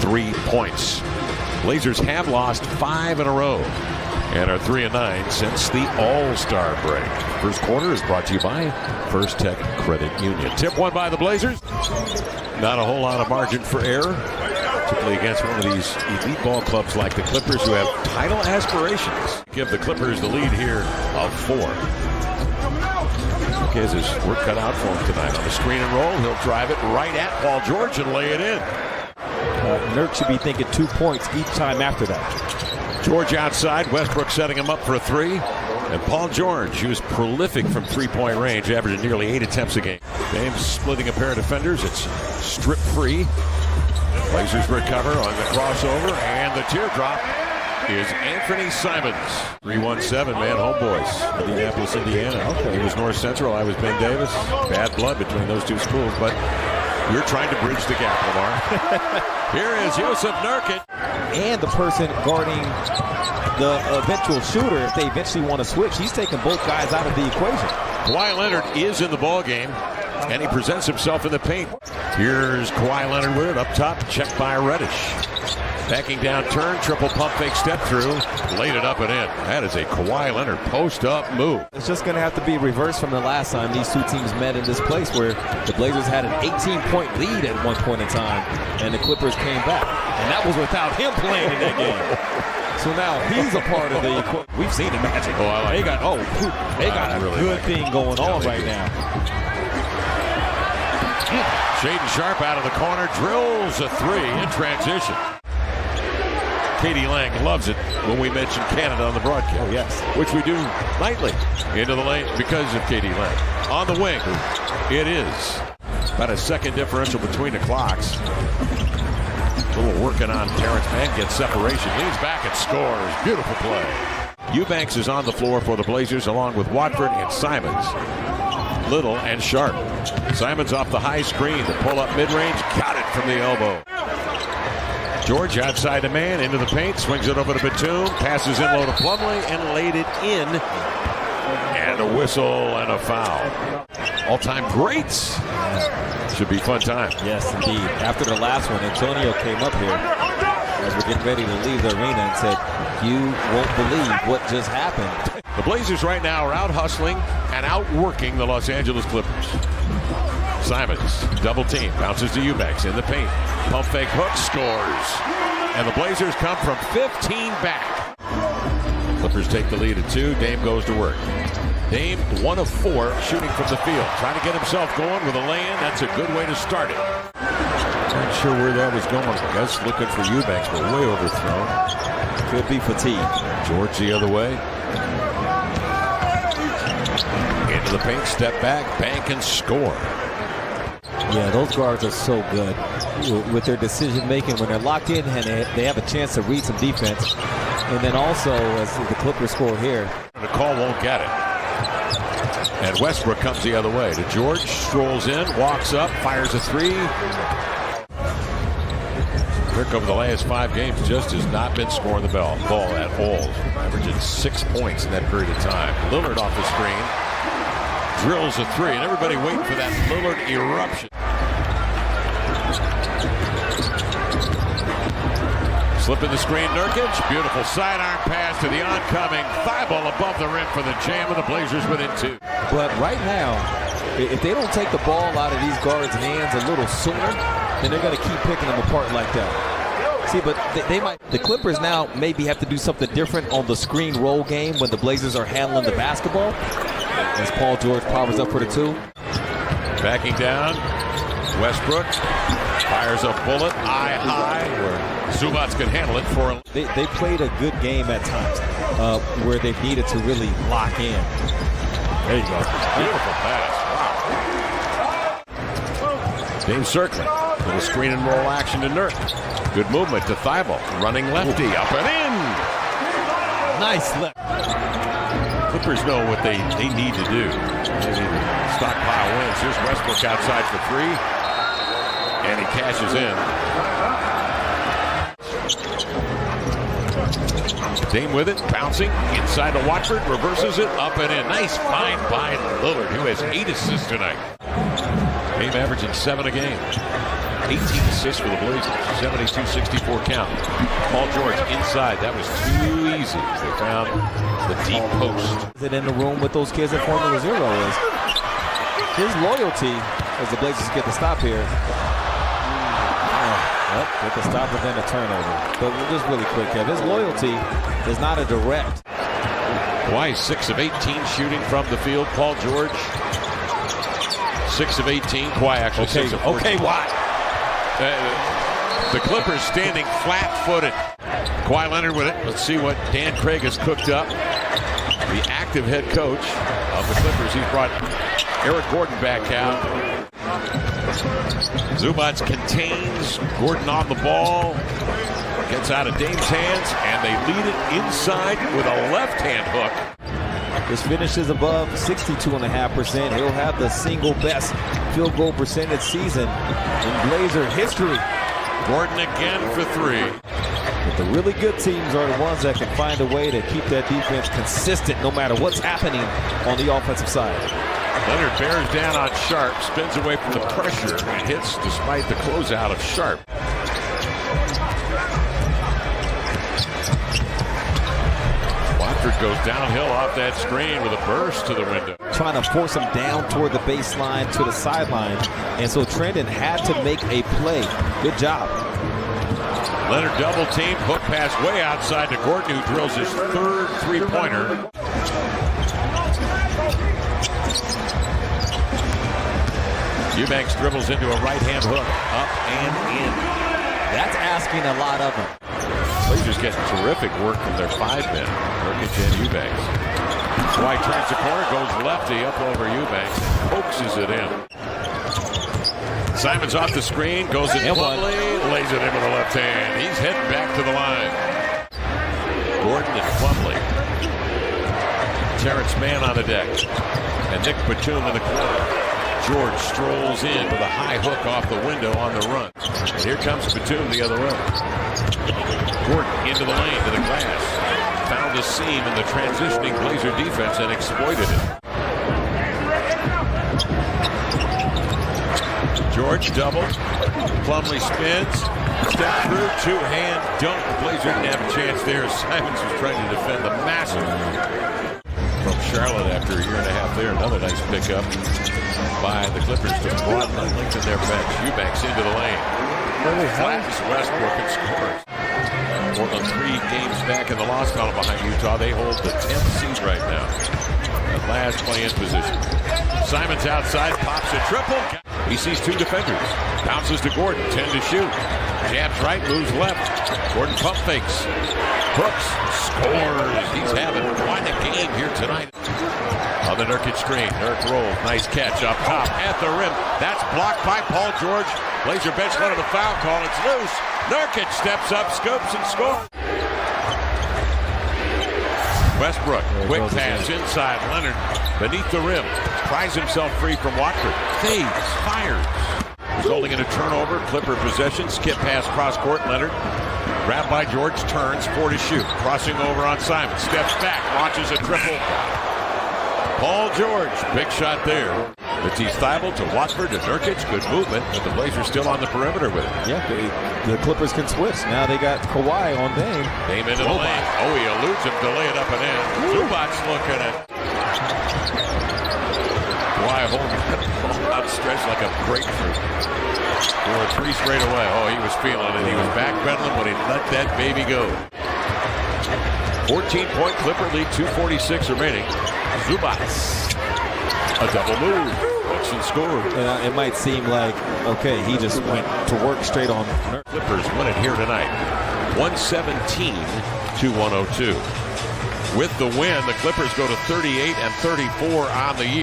3 points. Blazers have lost 5 in a row and are 3-9 since the All-Star break. First quarter is brought to you by First Tech Credit Union. Tip won by the Blazers. Not a whole lot of margin for error, particularly against one of these elite ball clubs like the Clippers, who have title aspirations. Give the Clippers the lead here of 4. Okay, has his work cut out for him tonight on the screen and roll. He'll drive it right at Paul George and lay it in. Nurk should be thinking 2 points each time after that. George outside, Westbrook setting him up for a 3. And Paul George, who's prolific from three-point range, averaging nearly 8 attempts a game. Dame splitting a pair of defenders. It's strip free. Blazers recover on the crossover, and the teardrop is Anthony Simons. 3-1-7, man, homeboys, Indianapolis, Indiana. Okay. He was North Central, I was Ben Davis. Bad blood between those two schools, but you're trying to bridge the gap, Lamar. Here is Yusuf Nurkic. And the person guarding the eventual shooter, if they eventually want to switch, he's taking both guys out of the equation. Kawhi Leonard is in the ball game, and he presents himself in the paint. Here's Kawhi Leonard with it up top, checked by Reddish. Backing down, turn, triple pump fake, step through, laid it up and in. That is a Kawhi Leonard post-up move. It's just going to have to be reversed from the last time these two teams met in this place, where the Blazers had an 18-point lead at one point in time, and the Clippers came back. And that was without him playing in that game. So now he's a part of the equation. We've seen the Magic. Oh, I like they got a really good thing going on right now. Shaedon Sharpe out of the corner, drills a 3 in transition. Katie Lang loves it when we mention Canada on the broadcast. Oh, yes. Which we do nightly. Into the lane because of Katie Lang. On the wing, it is about a second differential between the clocks. A little working on Terrence Mann, gets separation, leans back and scores. Beautiful play. Eubanks is on the floor for the Blazers along with Watford and Simons. Little and Sharp. Simons off the high screen, the pull-up mid-range, got it from the elbow. George outside the man, into the paint, swings it over to Batum, passes in low to Plumlee, and laid it in. And a whistle and a foul. All-time greats. Should be fun time. Yes, indeed. After the last one, Antonio came up here as we're getting ready to leave the arena and said, "You won't believe what just happened." The Blazers right now are out hustling and outworking the Los Angeles Clippers. Simons, double team, bounces to Eubanks in the paint. Pump fake hook, scores. And the Blazers come from 15 back. Clippers take the lead at 2. Dame goes to work. Dame 1 of 4 shooting from the field. Trying to get himself going with a lay-in. That's a good way to start it. Not sure where that was going. I guess looking for Eubanks, but way overthrown. Could be fatigue. George the other way. Into the paint, step back, bank, and score. Yeah, those guards are so good with their decision making when they're locked in and they have a chance to read some defense. And then also, as the Clippers score here, the call won't get it. And Westbrook comes the other way to George, strolls in, walks up, fires a 3. Rick over the last 5 games just has not been scoring the ball at all. Averaging 6 points in that period of time. Lillard off the screen. Drills a 3, and everybody waiting for that Lillard eruption. Slipping the screen, Nurkic. Beautiful sidearm pass to the oncoming Thibault above the rim for the jam, and the Blazers within 2. But right now, if they don't take the ball out of these guards' hands a little sooner, then they're going to keep picking them apart like that. See, but they might. The Clippers now maybe have to do something different on the screen roll game when the Blazers are handling the basketball. As Paul George powers up for the 2. Backing down, Westbrook fires a bullet eye high where Zubats can handle it for. They played a good game at times where they needed to really lock in. There you go. Beautiful pass. Wow. Dame circling. Little screen and roll action to Nurk. Good movement to Thibault. Running lefty up and in. Nice left. Clippers know what they need to do. They need to stockpile wins. Here's Westbrook outside for 3. And he cashes in. Dame with it, bouncing inside to Watford, reverses it, up and in. Nice find by Lillard, who has 8 assists tonight. Dame averaging 7 a game. 18 assists for the Blazers. 72-64 count. Paul George inside. That was too easy as they found the deep post. Is it in the room with those kids at Formula Zero is his loyalty as the Blazers get the stop here. Get the stop and then a turnover. But just really quick, Kev. His loyalty is not a direct. Kawhi 6 of 18 shooting from the field. Paul George 6 of 18. Kawhi actually 6 of 14. Okay, why? The Clippers standing flat-footed. Kawhi Leonard with it. Let's see what Dan Craig has cooked up. The active head coach of the Clippers. He's brought Eric Gordon back out. Zubac contains Gordon on the ball. Gets out of Dame's hands, and they lead it inside with a left-hand hook. This finishes above 62.5%. He'll have the single best field goal percentage season in Blazer history. Gordon again for three. But the really good teams are the ones that can find a way to keep that defense consistent no matter what's happening on the offensive side. Leonard bears down on Sharp, spins away from the pressure, and hits despite the closeout of Sharp. Watford goes downhill off that screen with a burst to the window. Trying to force him down toward the baseline to the sideline, and so Trendon had to make a play. Good job. Leonard double team, hook pass way outside to Gordon, who drills his third three-pointer. Eubanks dribbles into a right-hand hook, up and in. That's asking a lot of him. Blazers getting terrific work from their five-men, Nurkic and Eubanks. White turns the corner, goes lefty up over Eubanks, and coaxes it in. Simon's off the screen, goes in Plumlee, lays it into the left hand. He's heading back to the line. Gordon and Plumlee. Terrence Mann on the deck, and Nick Batum in the corner. George strolls in with a high hook off the window on the run. And here comes Batum the other way. Gordon into the lane to the glass. Found a seam in the transitioning Blazer defense and exploited it. George doubled. Plumlee spins. Step through, two-hand dunk. Blazer didn't have a chance there. Simons was trying to defend the massive from Charlotte after a year and a half there. Another nice pickup by the Clippers to broaden and lengthen their bench. Eubanks into the lane. Flattens Westbrook and scores. Portland 3 games back in the loss column behind Utah. They hold the 10th seed right now. At last play-in position. Simons outside, pops a triple. He sees two defenders. Bounces to Gordon, 10 to shoot. Jabs right, moves left. Gordon pump fakes. Hooks, scores. He's having quite a game here tonight. On the Nurkic screen, Nurk rolls, nice catch up top at the rim. That's blocked by Paul George. Blazer bench let him a foul call. It's loose. Nurkic steps up, scoops, and scores. Westbrook, quick pass inside. Leonard beneath the rim. Pries himself free from Watford. Fades, fires. Resulting in a turnover. Clipper possession. Skip pass cross court. Leonard grabbed by George. Turns, 4 to shoot. Crossing over on Simon. Steps back. Launches a triple. Paul George. Big shot there. Matisse Thybulle to Watford to Nurkic. Good movement. But the Blazers still on the perimeter with it. Yeah, the Clippers can switch. Now they got Kawhi on Dame. Dame into the lane. Oh, he eludes him to lay it up and in. Zubac looking at Kawhi holding it outstretched like a grapefruit. For 3 straight away. Oh, he was feeling it. He was backpedaling when he let that baby go. 14-point Clipper lead, 2:46 remaining. Zubac. A double move. Looks and scores. It might seem like, okay, he just went to work straight on. Clippers win it here tonight. 117-102. With the win, the Clippers go to 38-34 on the year.